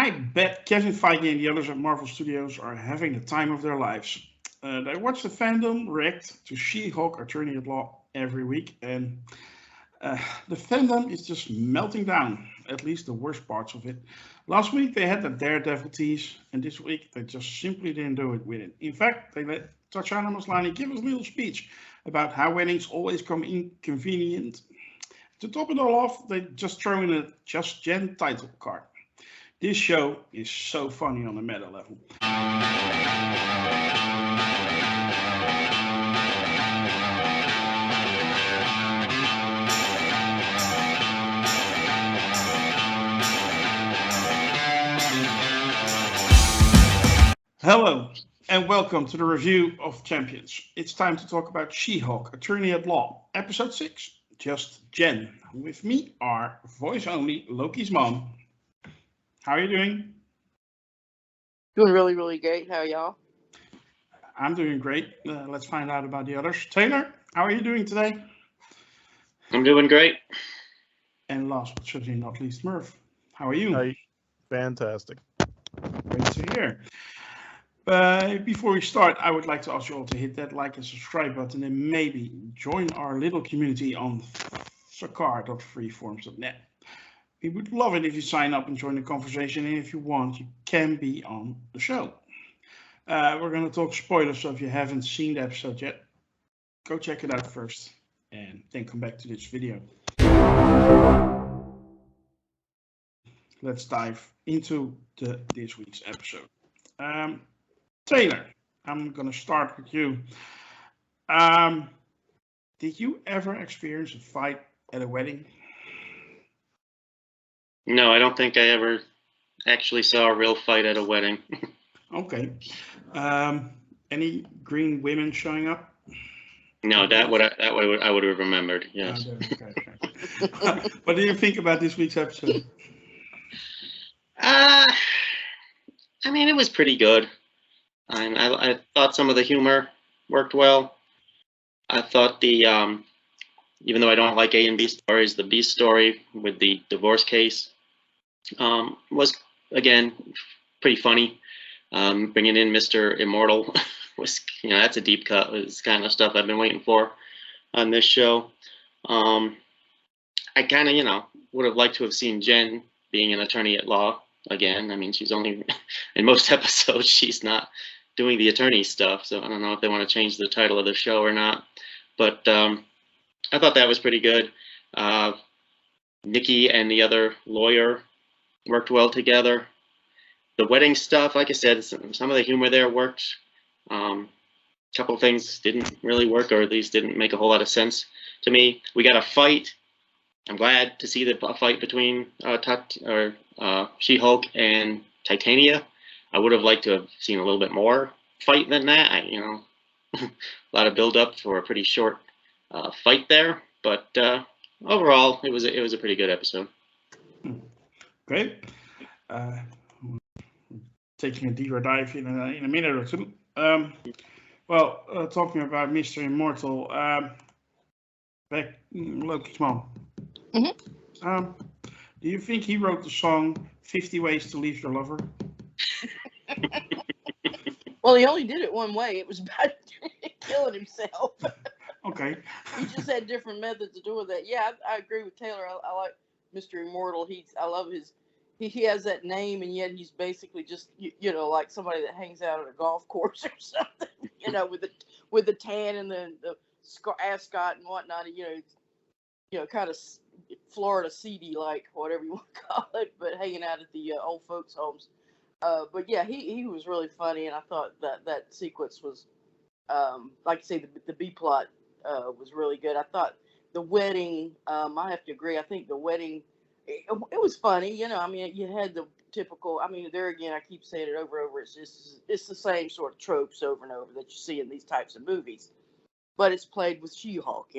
I bet Kevin Feige and the others at Marvel Studios are having the time of their lives. They watch the fandom react to She-Hulk Attorney at Law every week, and uh, the fandom is just melting down, at least the worst parts of it. Last week they had the Daredevil tease, and this week they just simply didn't do it with it. In fact, they let Tatiana Maslany give us a little speech about how weddings always come inconvenient. To top it all off, they just throw in a Just Jen title card. This show is so funny on a meta level. Hello, and welcome to the review of Champions. It's time to talk about She-Hulk, Attorney at Law, Episode 6, Just Jen. With me are voice only Loki's mom. How are you doing? Doing really, really great. How are y'all? I'm doing great. Let's find out about the others. Taylor, how are you doing today? I'm doing great. And last but certainly not least, Merv. How are you? Hi. Fantastic. Great to hear. Before we start, I would like to ask you all to hit that like and subscribe button and maybe join our little community on sakar.freeforms.net. We would love it if you sign up and join the conversation, and if you want, you can be on the show. We're going to talk spoilers, so if you haven't seen the episode yet, go check it out first and then come back to this video. Let's dive into this week's episode. Taylor, I'm going to start with you. Did you ever experience a fight at a wedding? No, I don't think I ever actually saw a real fight at a wedding. Okay. Any green women showing up? No, I would have remembered. Yes. Okay. What do you think about this week's episode? I mean, it was pretty good. I thought some of the humor worked well. I thought even though I don't like A and B stories, the B story with the divorce case was, again, pretty funny. Bringing in Mr. Immortal was, that's a deep cut. It's kind of stuff I've been waiting for on this show. I kind of, would have liked to have seen Jen being an attorney at law again. I mean, she's only, in most episodes, she's not doing the attorney stuff. So I don't know if they want to change the title of the show or not. But I thought that was pretty good. Nikki and the other lawyer worked well together. The wedding stuff, like I said, some of the humor there worked. A couple of things didn't really work, or at least didn't make a whole lot of sense to me. We got a fight. I'm glad to see the fight between She-Hulk and Titania. I would have liked to have seen a little bit more fight than that. A lot of build up for a pretty short fight there, but overall, it was a pretty good episode. Great. Taking a deeper dive in a minute or two. Talking about Mr. Immortal, back Loki's mom. Mm-hmm. Do you think he wrote the song 50 Ways to Leave Your Lover? Well, he only did it one way. It was about killing himself. Okay. He just had different methods of doing that. Yeah, I agree with Taylor. I like Mr. Immortal. I love his. He has that name, and yet he's basically just like somebody that hangs out at a golf course or something. with the tan and the ascot and whatnot. Kind of Florida seedy, like whatever you want to call it, but hanging out at the old folks' homes. But yeah, he was really funny, and I thought that sequence was, like you say, the B plot was really good. I thought the wedding, I have to agree. I think the wedding, it was funny. I mean, you had the typical. I mean, there again, I keep saying it over and over. It's the same sort of tropes over and over that you see in these types of movies, but it's played with She-Hulk.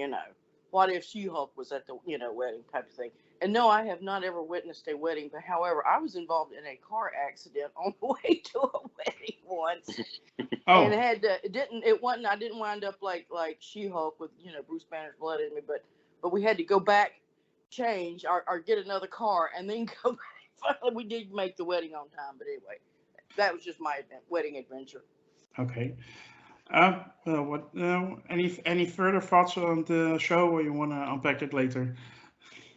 What if She-Hulk was at the wedding type of thing? And no, I have not ever witnessed a wedding, but however, I was involved in a car accident on the way to a wedding once. Oh. And I didn't wind up like She-Hulk with, Bruce Banner's blood in me, but we had to go back, change or get another car and then go back finally we did make the wedding on time. But anyway, that was just my wedding adventure. Okay. What? Any further thoughts on the show, or you want to unpack it later?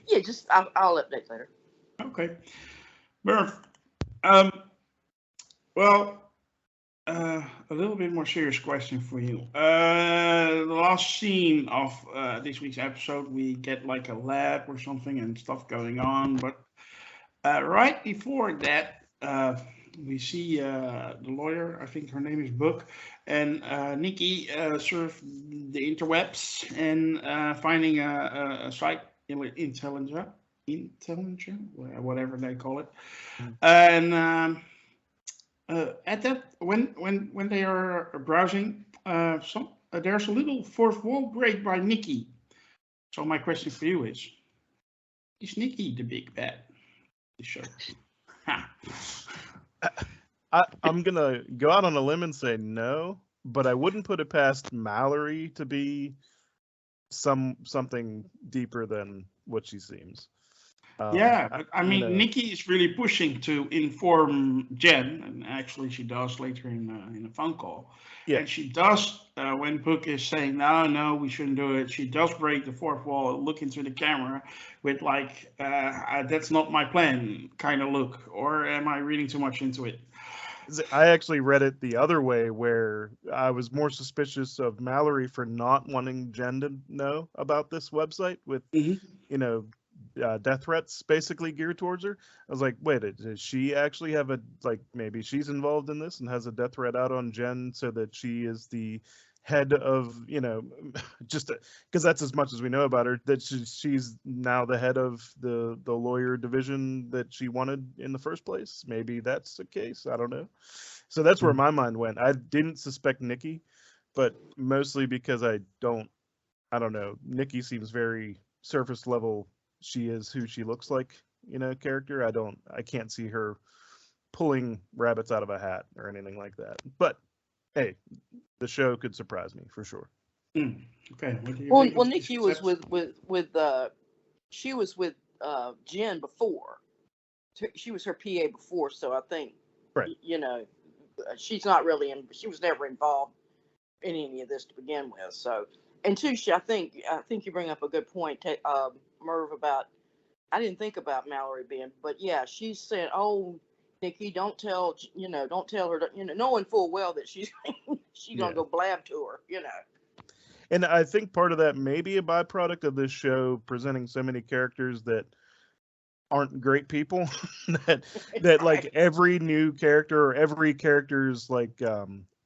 Yeah, just I'll update later. Okay. Merv. Um. Well, a little bit more serious question for you. The last scene of this week's episode, we get like a lab or something and stuff going on, but right before that, we see the lawyer. I think her name is Book, and Nikki surf the interwebs and finding a site intelligent, whatever they call it, and. At that, when they are browsing, there's a little fourth wall break by Nikki. So my question for you is Nikki the big bad? The show. I'm gonna go out on a limb and say no, but I wouldn't put it past Mallory to be something deeper than what she seems. Yeah, but I mean, know. Nikki is really pushing to inform Jen, and actually she does later in a phone call. Yeah. And she does, when Book is saying, no, we shouldn't do it, she does break the fourth wall, look into the camera with like, that's not my plan kind of look. Or am I reading too much into it? I actually read it the other way, where I was more suspicious of Mallory for not wanting Jen to know about this website with, death threats basically geared towards her. I was like, wait, does she actually have maybe she's involved in this and has a death threat out on Jen so that she is the head of, just because that's as much as we know about her, that she's now the head of the lawyer division that she wanted in the first place. Maybe that's the case. I don't know. So that's where my mind went. I didn't suspect Nikki, but mostly because I don't know. Nikki seems very surface level. She is who she looks like, character. I can't see her pulling rabbits out of a hat or anything like that. But hey, the show could surprise me for sure. Okay. Well, Nikki was she was with Jen before. She was her PA before, so I think, right. She's not really she was never involved in any of this to begin with. So, and two, I think you bring up a good point, Merv, about, I didn't think about Mallory being, but yeah, she's saying, "Oh, Nikki, don't tell her, knowing full well that she's gonna go blab to her, And I think part of that may be a byproduct of this show presenting so many characters that aren't great people, that Right. Like every new character or every character's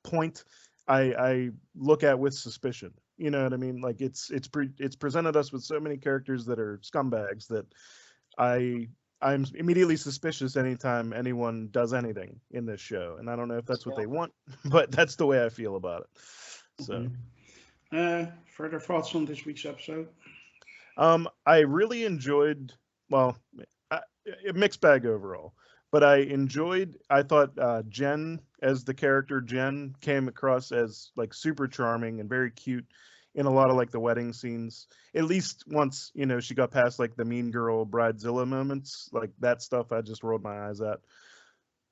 point I look at with suspicion. You know what I mean? Like it's presented us with so many characters that are scumbags that I'm immediately suspicious anytime anyone does anything in this show, and I don't know if that's what they want, but that's the way I feel about it. So, further thoughts on this week's episode? I really enjoyed. Well, a mixed bag overall, but I thought Jen, as the character Jen, came across as like super charming and very cute in a lot of like the wedding scenes. At least once, she got past like the mean girl bridezilla moments, like that stuff I just rolled my eyes at.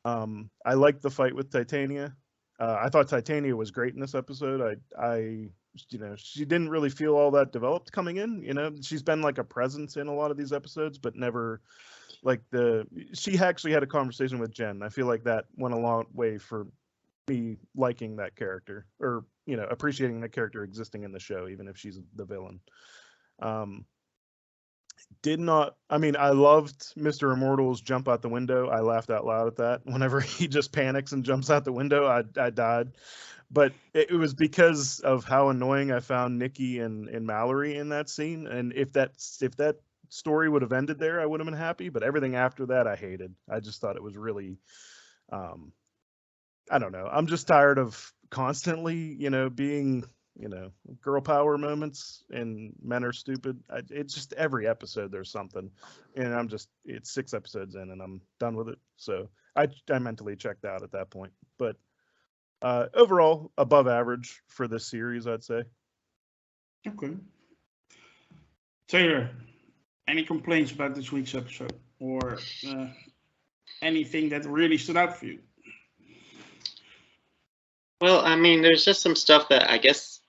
I liked the fight with Titania. I thought Titania was great in this episode. I she didn't really feel all that developed coming in. She's been like a presence in a lot of these episodes, but never like she actually had a conversation with Jen. I feel like that went a long way for me liking that character, or appreciating that character existing in the show, even if she's the villain. I loved Mr. Immortal's jump out the window. I laughed out loud at that. Whenever he just panics and jumps out the window, I died. But it was because of how annoying I found Nikki and Mallory in that scene. And if that story would have ended there, I would have been happy. But everything after that, I hated. I just thought it was really, I don't know. I'm just tired of constantly, being, girl power moments and men are stupid. It's just every episode there's something, and it's 6 episodes in and I'm done with it. So I mentally checked out at that point. But overall, above average for this series, I'd say. Okay. Taylor, any complaints about this week's episode? Or anything that really stood out for you? Well, I mean, there's just some stuff that I guess,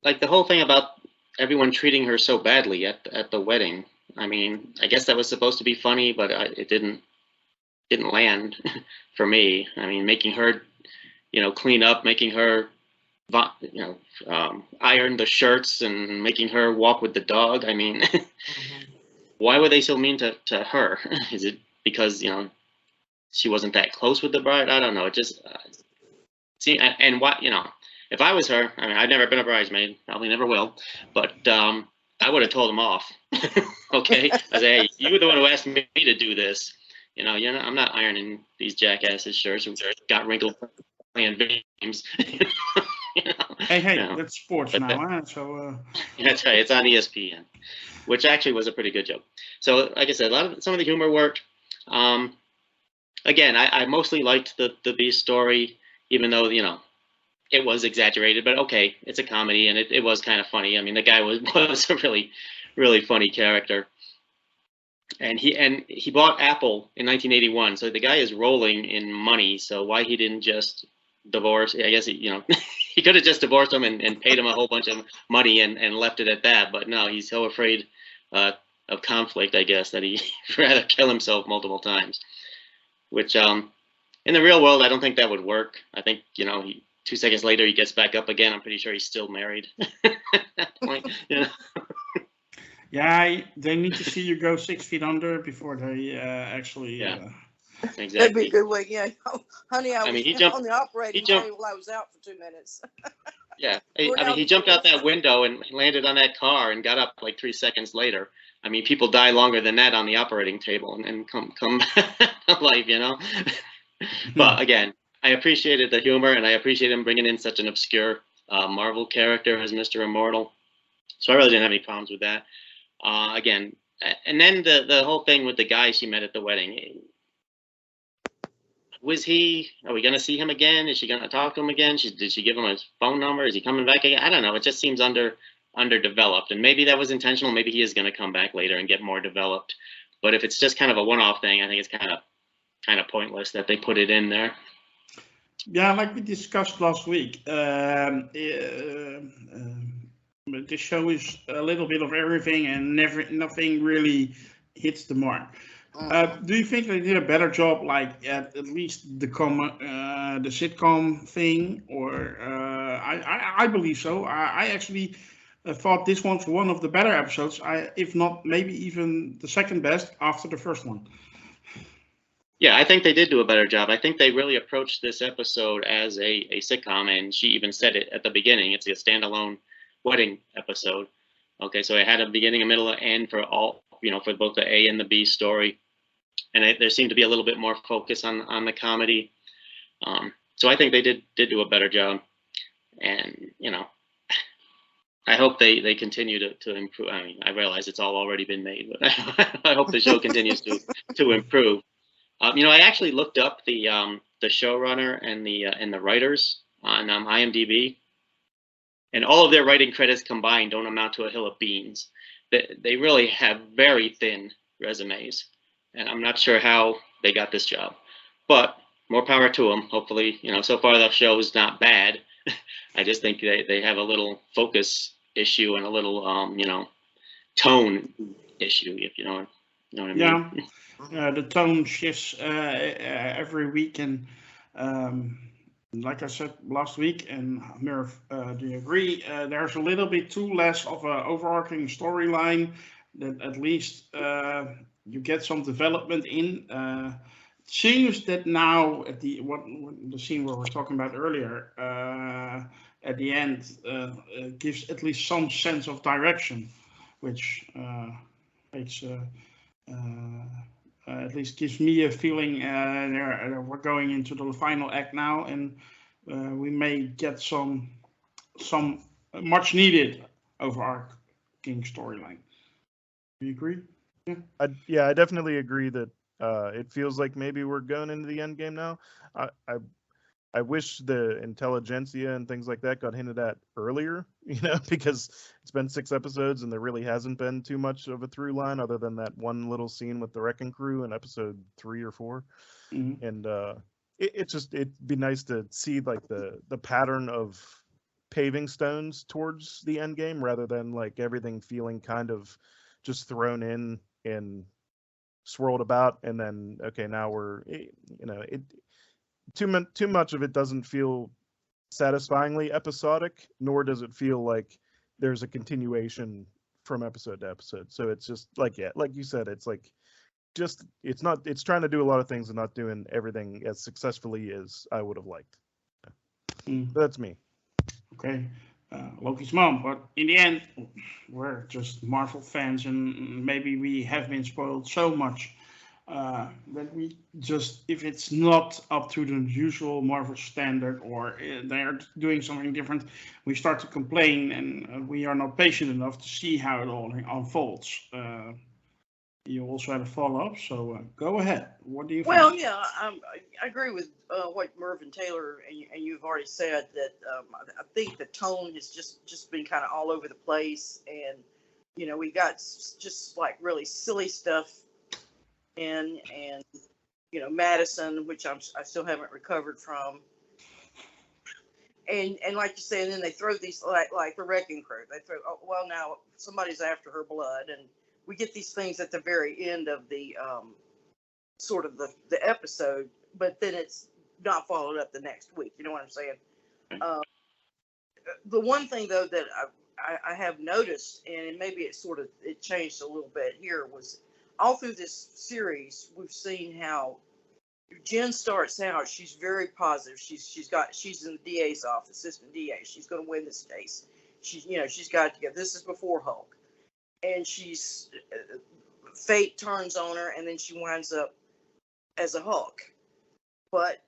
like the whole thing about everyone treating her so badly at the wedding. I mean, I guess that was supposed to be funny, but it didn't land for me. I mean, making her, clean up, making her, iron the shirts and making her walk with the dog. I mean, why were they so mean to her? Is it because, she wasn't that close with the bride? I don't know. It just, see, and what, if I was her, I mean, I've never been a bridesmaid, probably never will, but I would have told them off. Okay, I say, hey, you were the one who asked me to do this. I'm not ironing these jackasses' shirts who got wrinkled playing video games. Hey, that's sports now, huh? So that's right. It's on ESPN, which actually was a pretty good joke. So, like I said, some of the humor worked. Again, I mostly liked the Beast story, even though it was exaggerated. But okay, it's a comedy, and it was kind of funny. I mean, the guy was a really, really funny character. And he bought Apple in 1981, so the guy is rolling in money. So why he didn't just divorce? I guess he could have just divorced him and paid him a whole bunch of money and left it at that. But no, he's so afraid of conflict, I guess, that he'd rather kill himself multiple times. Which in the real world, I don't think that would work. I think 2 seconds later he gets back up again. I'm pretty sure he's still married at that point. Yeah, they need to see you go 6 feet under before they actually. Yeah, exactly. That'd be a good way. Yeah, honey, I was he jumped on the operating table. I was out for 2 minutes. Yeah, I mean, he jumped out that window and landed on that car and got up like 3 seconds later. I mean, people die longer than that on the operating table and come to life, But again, I appreciated the humor, and I appreciate him bringing in such an obscure Marvel character as Mr. Immortal. So I really didn't have any problems with that. Again, and then the whole thing with the guy she met at the wedding. Are we going to see him again? Is she going to talk to him again? Did she give him his phone number? Is he coming back again? I don't know. It just seems underdeveloped. And maybe that was intentional. Maybe he is going to come back later and get more developed. But if it's just kind of a one-off thing, I think it's kind of pointless that they put it in there. Yeah, like we discussed last week, the show is a little bit of everything and nothing really hits the mark. Do you think they did a better job, like at least the sitcom thing? Or I believe so. I actually thought this was one of the better episodes. If not, maybe even the second best after the first one. Yeah, I think they did do a better job. I think they really approached this episode as a sitcom, and she even said it at the beginning. It's a standalone wedding episode. Okay, so it had a beginning, a middle, and end for all, for both the A and the B story. And there seemed to be a little bit more focus on the comedy. So I think they did do a better job. And, I hope they continue to improve. I mean, I realize it's all already been made, but I hope the show continues to improve. I actually looked up the showrunner and the writers on IMDb, and all of their writing credits combined don't amount to a hill of beans. They really have very thin resumes, and I'm not sure how they got this job, but more power to them. Hopefully, so far the show is not bad. I just think they have a little focus issue and a little tone issue, if you know what I mean. Yeah. The tone shifts every week, and like I said last week, and Merv, do you agree? There's a little bit too less of an overarching storyline. That at least you get some development in. It seems that now at the scene where we're talking about earlier, at the end, gives at least some sense of direction, which makes. At least gives me a feeling we're going into the final act now, and we may get some much needed overarching storyline. Do you agree? Yeah. I definitely agree that it feels like maybe we're going into the end game now. I wish the intelligentsia and things like that got hinted at earlier, because it's been 6 episodes and there really hasn't been too much of a through line other than that one little scene with the wrecking crew in episode 3 or 4. Mm-hmm. And it'd be nice to see like the pattern of paving stones towards the end game rather than like everything feeling kind of just thrown in and swirled about, and then okay, now we're too much of it doesn't feel satisfyingly episodic, nor does it feel like there's a continuation from episode to episode. So it's just like, yeah, like you said, it's like it's trying to do a lot of things and not doing everything as successfully as I would have liked. Mm. That's me. Okay, Lokismom, but in the end, we're just Marvel fans, and maybe we have been spoiled so much that we just, if it's not up to the usual Marvel standard or they're doing something different, we start to complain, and we are not patient enough to see how it all unfolds. You also had a follow-up, so go ahead. What do you think? Well, yeah, I agree with what Merv and Taylor and you've already said that I think the tone has just been kind of all over the place, and we got just like really silly stuff in, and Madison, which I still haven't recovered from, and like you said, and then they throw these like the wrecking crew. They throw, oh, well, now somebody's after her blood, and we get these things at the very end of the sort of the episode, but then it's not followed up the next week. You know what I'm saying? The one thing though that I have noticed, and maybe it changed a little bit here, was all through this series we've seen how Jen starts out. She's very positive. She's in the DA's office, assistant DA. She's going to win this case. She's got it together. This is before Hulk, and fate turns on her, and then she winds up as a Hulk. But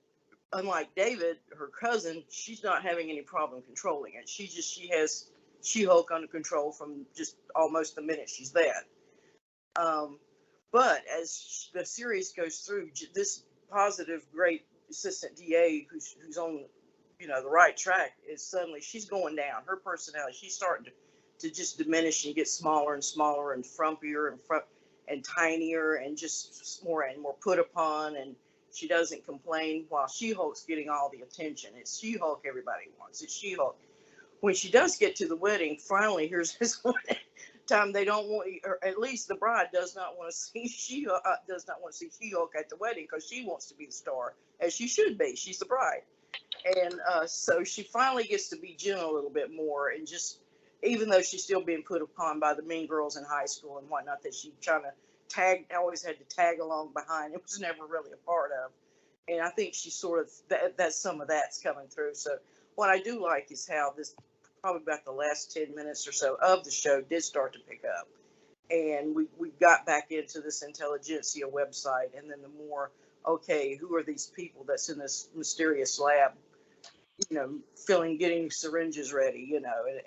unlike David, her cousin, she's not having any problem controlling it. She has She-Hulk under control from just almost the minute she's that. But as the series goes through, this positive, great assistant DA who's on the right track is suddenly she's going down. Her personality, she's starting to just diminish and get smaller and smaller and frumpier and tinier and just more and more put upon, and she doesn't complain while She-Hulk's getting all the attention. It's She-Hulk everybody wants. It's She-Hulk. When she does get to the wedding, finally, here's this one time they don't want, or at least the bride does not want to see She-Hulk at the wedding because she wants to be the star, as she should be. She's the bride. And so she finally gets to be Jen a little bit more, and just, even though she's still being put upon by the mean girls in high school and whatnot, that she kind of always had to tag along behind. It was never really a part of. And I think she sort of, that some of that's coming through. So what I do like is how this, probably about the last 10 minutes or so of the show, did start to pick up. And we got back into this intelligentsia website, and then the more, okay, who are these people that's in this mysterious lab, getting syringes ready,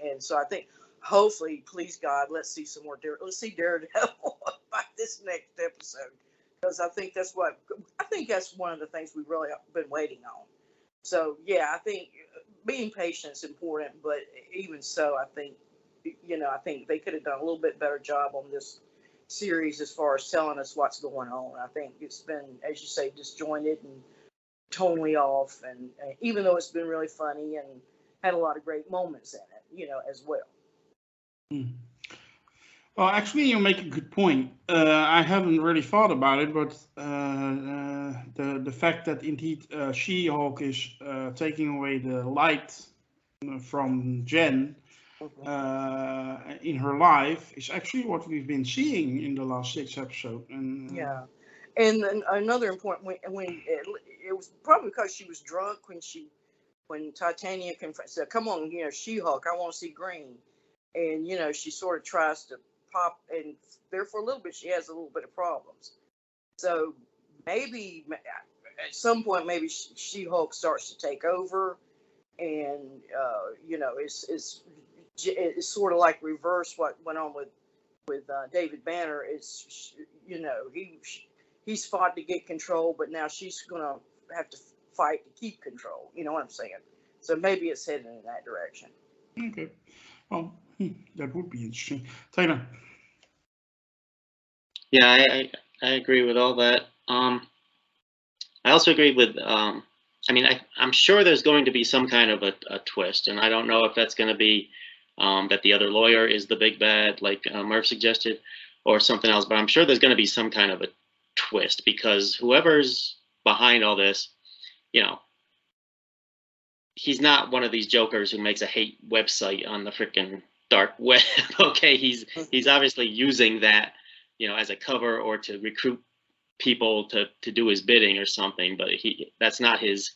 and so I think, hopefully, please God, let's see some more let's see Daredevil by this next episode, because I think that's one of the things we've really been waiting on. So yeah, I think being patient is important, but even so, I think they could have done a little bit better job on this series as far as telling us what's going on. I think it's been, as you say, disjointed and tonally off, and even though it's been really funny and had a lot of great moments in it, as well. Well, actually, you make a good point. I haven't really thought about it, but the fact that indeed She-Hulk is taking away the light from Jen in her life is actually what we've been seeing in the last 6 episodes. And yeah. And then another important, when it was probably because she was drunk when Titania said, "Come on, She-Hulk, I want to see green," and she sort of tries to pop, and there for a little bit she has a little bit of problems. So maybe at some point, maybe She-Hulk starts to take over, and it's sort of like reverse what went on with David Banner. It's he's fought to get control, but now she's gonna have to fight to keep control. You know what I'm saying? So maybe it's heading in that direction. Okay. Well, that would be interesting. Taylor. Yeah, I agree with all that. I also agree with, I mean, I'm sure there's going to be some kind of a twist, and I don't know if that's going to be that the other lawyer is the big bad, like Merv suggested, or something else, but I'm sure there's going to be some kind of a twist, because whoever's behind all this, you know, he's not one of these jokers who makes a hate website on the freaking dark web. Okay, he's obviously using that, you know, as a cover or to recruit people to do his bidding or something, but that's not his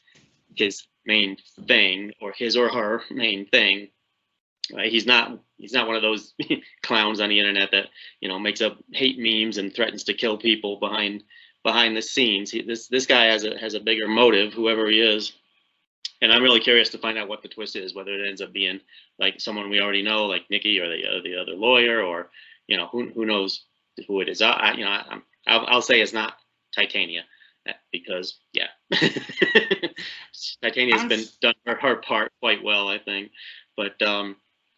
main thing, or his or her main thing. Right? He's not one of those clowns on the internet that, you know, makes up hate memes and threatens to kill people behind the scenes. This guy has a bigger motive, whoever he is. And I'm really curious to find out what the twist is, whether it ends up being like someone we already know, like Nikki, or the other lawyer, or, you know, who knows who it is. I'll say it's not Titania, because yeah, Titania's been done her part quite well, I think. But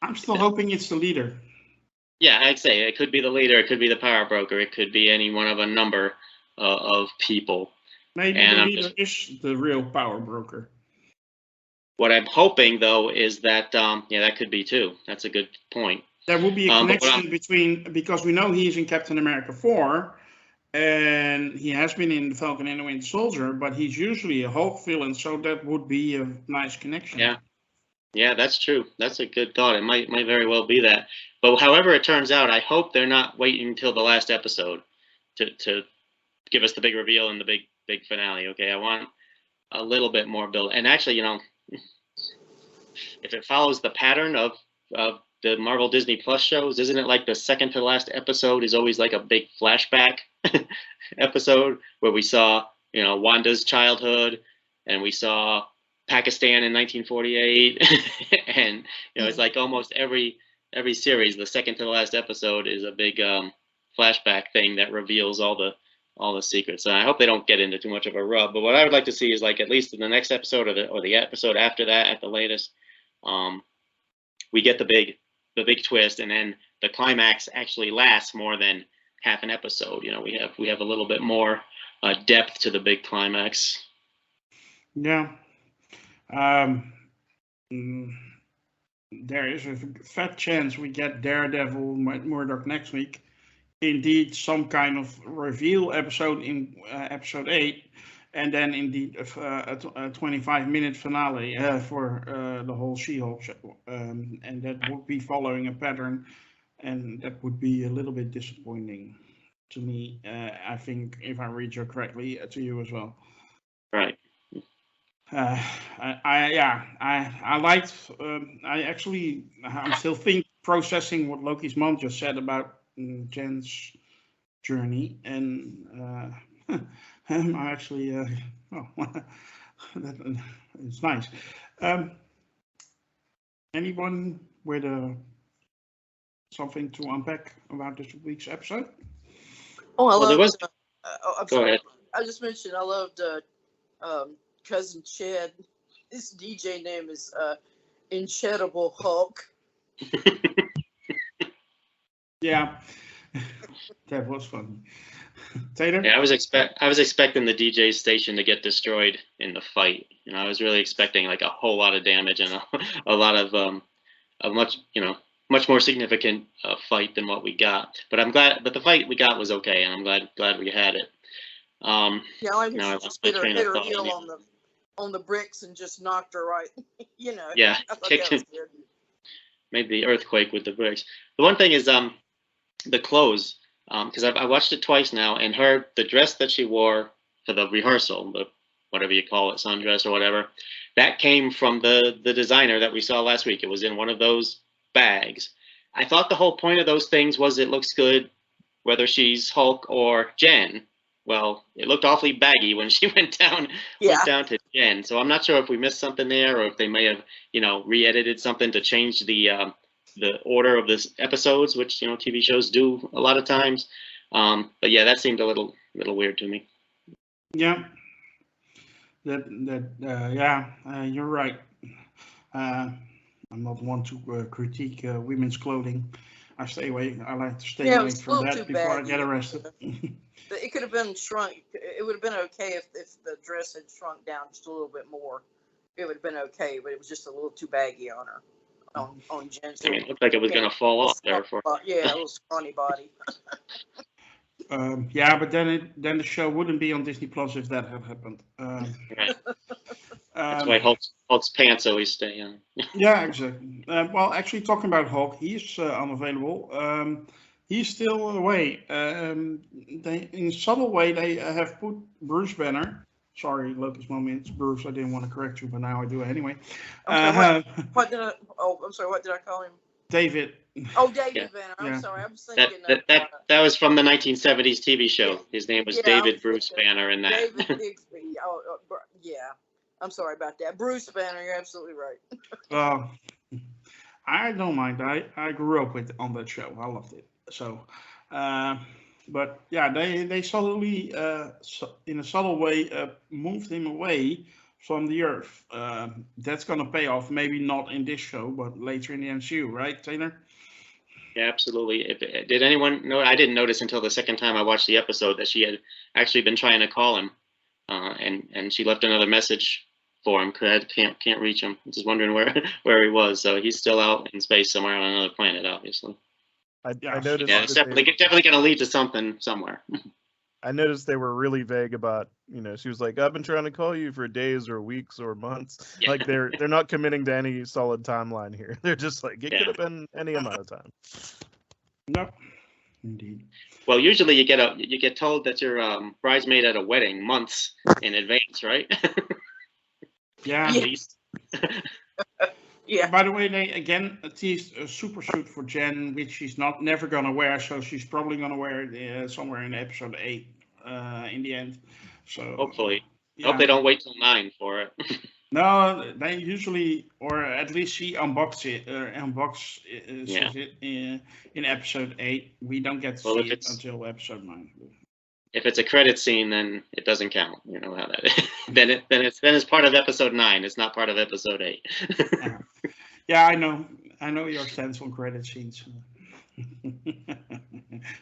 I'm still hoping it's the leader. Yeah, I'd say it could be the leader, it could be the power broker, it could be any one of a number of people. Maybe the leader is the real power broker. What I'm hoping, though, is that, yeah, that could be too. That's a good point. There will be a connection between, because we know he's in Captain America 4, and he has been in The Falcon and the Winter Soldier, but he's usually a Hulk villain, so that would be a nice connection. Yeah, that's true. That's a good thought. It might very well be that. But however it turns out, I hope they're not waiting until the last episode to give us the big reveal and the big finale. Okay, I want a little bit more build. And actually, you know, if it follows the pattern of the Marvel Disney Plus shows, isn't it like the second to last episode is always like a big flashback episode where we saw, you know, Wanda's childhood, and we saw Pakistan in 1948, and, you know, it's like almost every series, the second to the last episode is a big flashback thing that reveals all the secrets. And I hope they don't get into too much of a rub. But what I would like to see is, like, at least in the next episode or the episode after that, at the latest, we get the big twist, and then the climax actually lasts more than half an episode. You know, we have a little bit more depth to the big climax. Yeah. There is a fat chance we get Daredevil Murdoch next week. Indeed, some kind of reveal episode in episode 8, and then indeed a 25-minute finale for the whole She-Hulk show. And that would be following a pattern, and that would be a little bit disappointing to me. I think, if I read you correctly, to you as well. Right. I'm still processing what Loki's mom just said about Jen's journey, and I'm actually it's nice. Anyone with something to unpack about this week's episode? Oh, I loved. Go ahead. I just mentioned I loved Cousin Chad. His DJ name is Incredible Hulk. Yeah, that was funny. Taylor? Yeah, I was expecting the DJ station to get destroyed in the fight. You know, I was really expecting like a whole lot of damage and a lot of a much more significant fight than what we got. But I'm glad. But the fight we got was okay, and I'm glad we had it. Yeah, I like just hit her heel on the bricks and just knocked her right. You know. Yeah, made the earthquake with the bricks. The one thing is the clothes, because I watched it twice now, and the dress that she wore for the rehearsal, the whatever you call it, sundress or whatever, that came from the designer that we saw last week. It was in one of those bags. I thought the whole point of those things was it looks good whether she's Hulk or Jen. Well, it looked awfully baggy when she went down to Jen. So I'm not sure if we missed something there, or if they may have, you know, re-edited something to change the order of the episodes, which, you know, TV shows do a lot of times. But yeah, that seemed a little weird to me. Yeah. You're right. I'm not one to critique women's clothing. I stay away. I like to stay Yeah, it away was a from little that too before I get baggy. arrested. It could have been shrunk. It would have been okay if the dress had shrunk down just a little bit more. It would have been okay, but it was just a little too baggy on her, on Jen's. I mean, it looked like it was going to fall off there for. Yeah, a little scrawny body. But then the show wouldn't be on Disney Plus if that had happened. Right. That's why Hulk's pants always stay on. Yeah, exactly. Well, actually, talking about Hulk, he's unavailable. He's still away. In a subtle way, they have put Bruce Banner. Sorry, Lokismom, it's Bruce. I didn't want to correct you, but now I do anyway. What did I? Oh, I'm sorry. What did I call him? David. Oh, David Banner. I'm sorry. I was thinking that was from the 1970s TV show. His name was David Bruce Banner in that. David Bixby. Yeah. I'm sorry about that. Bruce Banner. You're absolutely right. I don't mind. I grew up on that show. I loved it. So, but yeah, they subtly, in a subtle way, moved him away from the Earth. That's gonna pay off. Maybe not in this show, but later in the MCU, right, Taylor? Yeah, absolutely. Did anyone know? I didn't notice until the second time I watched the episode that she had actually been trying to call him, and she left another message for him because I can't reach him. I'm just wondering where he was. So he's still out in space somewhere on another planet, obviously. I noticed. Yeah, it's definitely going to lead to something somewhere. I noticed they were really vague about, she was like, I've been trying to call you for days or weeks or months. Yeah. Like they're not committing to any solid timeline here. They're just like, it could have been any amount of time. No, indeed. Well, usually you get told that you're bridesmaid at a wedding months in advance, right? Yeah. At least. Yeah. By the way, they again teased a super suit for Jen, which she's never gonna wear. So she's probably gonna wear it somewhere in episode 8 in the end. So hopefully, hope they don't wait till 9 for it. No, they usually, or at least she unboxes it in episode 8. We don't get to see it until episode 9. If it's a credit scene, then it doesn't count. You know how that is. then it's part of episode 9. It's not part of episode 8. Yeah, I know your stance on credit scenes.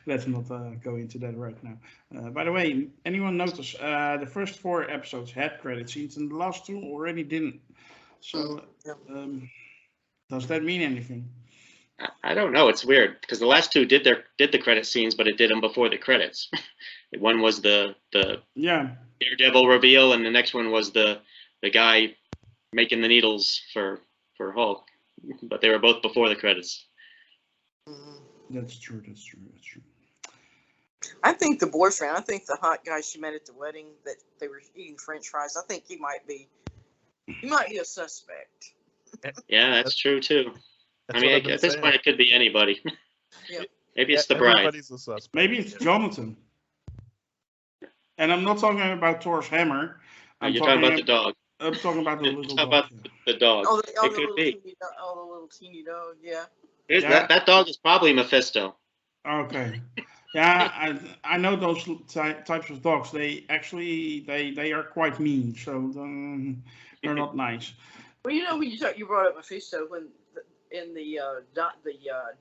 Let's not go into that right now. By the way, anyone notice the first 4 episodes had credit scenes and the last 2 already didn't. So does that mean anything? I don't know. It's weird because the last 2 did the credit scenes, but it did them before the credits. One was the Daredevil reveal, and the next one was the guy making the needles for Hulk. But they were both before the credits. That's true. I think the boyfriend, the hot guy she met at the wedding that they were eating French fries, I think he might be a suspect. Yeah, that's true too. I mean, at this point, it could be anybody. Yeah. Maybe it's the bride. Everybody's a suspect. Maybe it's Jonathan. And I'm not talking about Thor's hammer. You're talking about the dog. I'm talking about the little dog. About the dog. It could be. The little teeny dog, yeah. That dog is probably Mephisto. Okay. Yeah, I know those types of dogs. They are quite mean, so they're not nice. Well, when you brought up Mephisto in the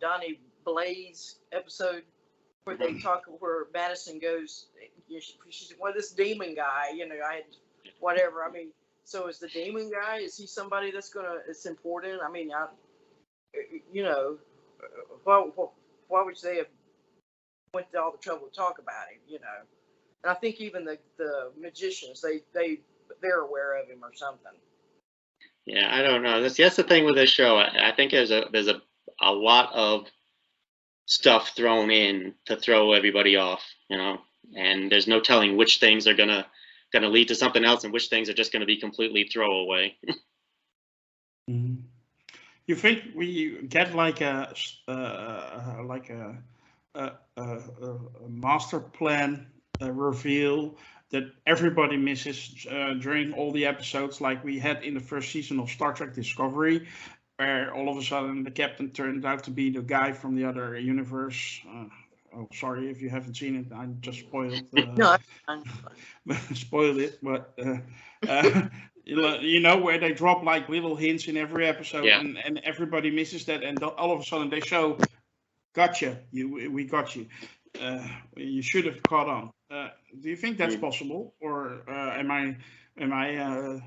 Donnie Blaze episode where they where Madison goes, she's this demon guy, whatever. I mean, so is the demon guy? Is he somebody it's important? I mean, why would they have went to all the trouble to talk about him? And I think even the magicians, they're aware of him or something. Yeah, I don't know. That's the thing with this show. I think there's a lot of stuff thrown in to throw everybody off, and there's no telling which things are gonna lead to something else and which things are just gonna be completely throwaway. Mm-hmm. You think we get like a master plan reveal that everybody misses during all the episodes, like we had in the first season of Star Trek Discovery, where all of a sudden the captain turned out to be the guy from the other universe, oh, sorry if you haven't seen it. I just spoiled. No, I'm fine. Spoiled it, but you know where they drop like little hints in every episode, Yeah. and everybody misses that, and all of a sudden they show, gotcha, we got you. You should have caught on. Do you think that's possible, or am I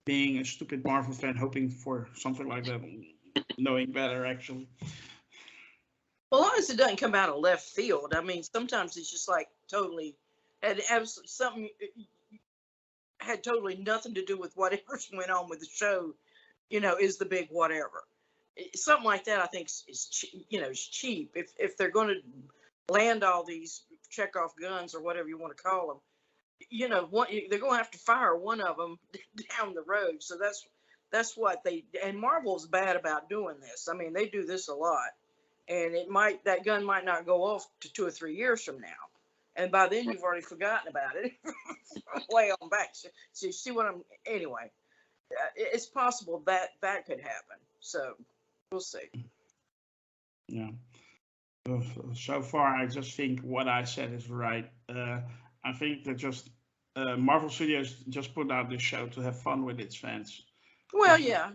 being a stupid Marvel fan hoping for something like that, knowing better actually? Well, as long as it doesn't come out of left field. I mean, sometimes it's just like totally, had something had totally nothing to do with whatever went on with the show. Is the big whatever. Something like that, I think is cheap. If they're going to land all these Chekhov guns or whatever you want to call them, they're going to have to fire one of them down the road. So that's what and Marvel's bad about doing this. I mean, they do this a lot, and that gun might not go off to 2 or 3 years from now, and by then you've already forgotten about it. Way on back. So you see what anyway. It's possible that could happen. So we'll see. Yeah. So far, I just think what I said is right. I think that just Marvel Studios just put out this show to have fun with its fans. Well, yeah.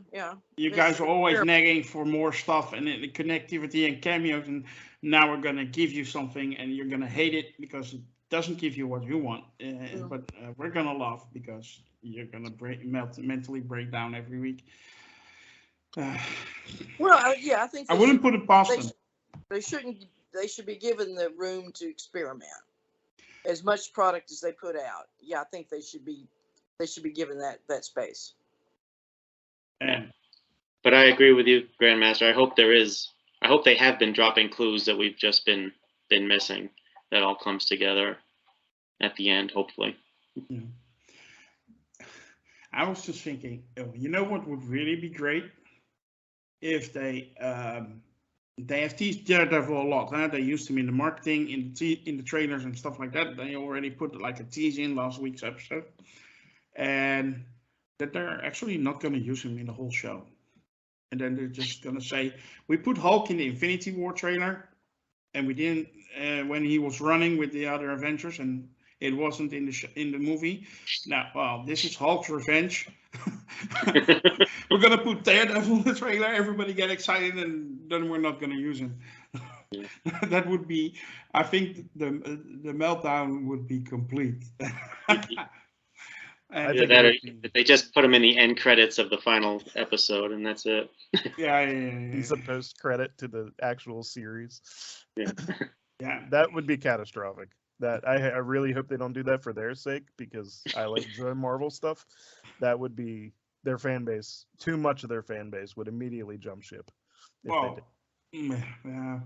You guys are always nagging for more stuff and the connectivity and cameos, and now we're gonna give you something, and you're gonna hate it because it doesn't give you what you want. But we're gonna laugh because you're gonna mentally break down every week. Well, yeah, I think I wouldn't put it past them. They shouldn't. They should be given the room to experiment. As much product as they put out, yeah, I think they should be given that space. Yeah. But I agree with you, Grandmaster. I hope they have been dropping clues that we've just been missing. That all comes together at the end, hopefully. Yeah. I was just thinking, you know what would really be great if they have teased Daredevil a lot. Huh? They used him in the marketing, in the trailers and stuff like that. They already put like a tease in last week's episode, and that they're actually not going to use him in the whole show. And then they're just going to say, we put Hulk in the Infinity War trailer, and we didn't when he was running with the other Avengers, and it wasn't in the movie. Now, well, this is Hulk's revenge. We're going to put Daredevil in the trailer, everybody get excited, and then we're not going to use him. That would be, I think the meltdown would be complete. They just put him in the end credits of the final episode, and that's it. Yeah. He's a post credit to the actual series. Yeah. That would be catastrophic. That I really hope they don't do that for their sake, because I like the Marvel stuff. That would be their fan base. Too much of their fan base would immediately jump ship. Well, on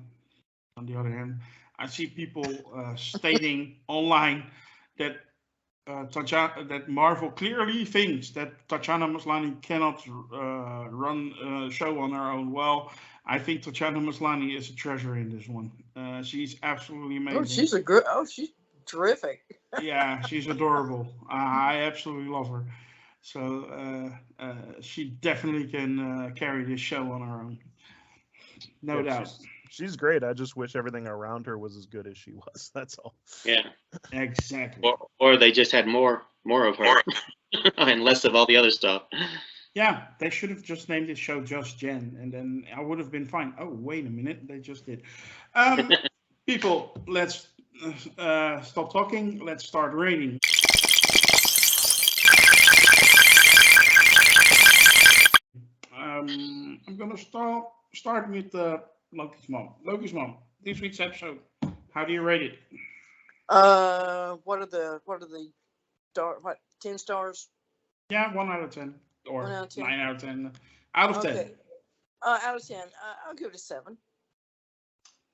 the other hand, I see people stating online that that Marvel clearly thinks that Tatiana Maslany cannot run a show on her own. Well, I think Tatiana Maslany is a treasure in this one. She's absolutely amazing. She's terrific. Yeah, she's adorable. I absolutely love her. So she definitely can carry this show on her own. No doubt. She's great. I just wish everything around her was as good as she was. That's all. Yeah. Exactly. Or they just had more of her and less of all the other stuff. Yeah, they should have just named this show Just Jen, and then I would have been fine. Oh, wait a minute, they just did. People, let's stop talking. Let's start rating. I'm gonna start with Lokismom. Lokismom, this week's episode. How do you rate it? What are the 10 stars? Yeah, 1 out of 10 or 1 out of 10. 9 out of 10. Out of 10. Okay. Out of 10, I'll give it a 7.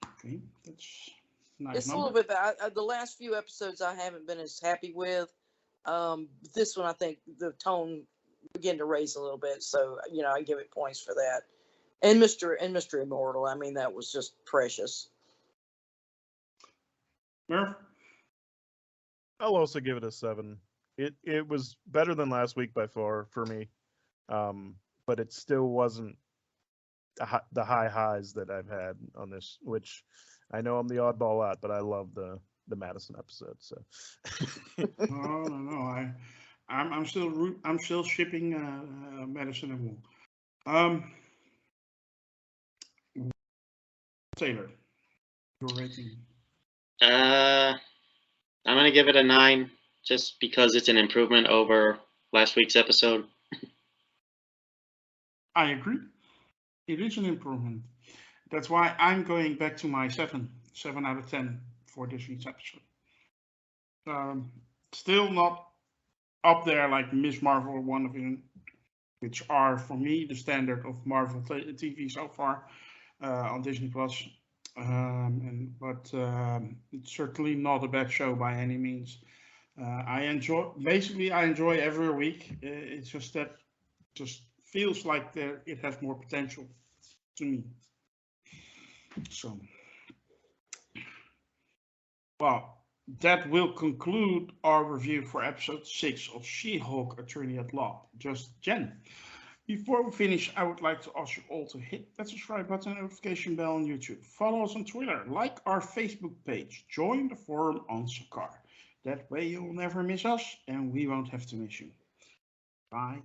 Okay, that's nice. It's number. A little bit. The last few episodes I haven't been as happy with. This one I think the tone began to raise a little bit, so I give it points for that. And Mr. Immortal, I mean, that was just precious. Merv? I'll also give it a 7. It was better than last week by far for me, but it still wasn't the high highs that I've had on this, which I know I'm the oddball out, but I love the Madison episode. So No. I'm still shipping Madison and Wool. Taylor, your rating. I'm gonna give it a 9, just because it's an improvement over last week's episode. I agree. It is an improvement. That's why I'm going back to my 7 out of 10 for this week's episode. Still not up there like Miss Marvel or WandaVision, which are for me the standard of Marvel TV so far on Disney Plus. But it's certainly not a bad show by any means. I enjoy every week. It's just that just feels like it has more potential to me. So, well, that will conclude our review for episode 6 of She-Hulk Attorney at Law, Just Jen. Before we finish, I would like to ask you all to hit that subscribe button and notification bell on YouTube. Follow us on Twitter, like our Facebook page, join the forum on Sakar. That way you'll never miss us and we won't have to miss you. Bye.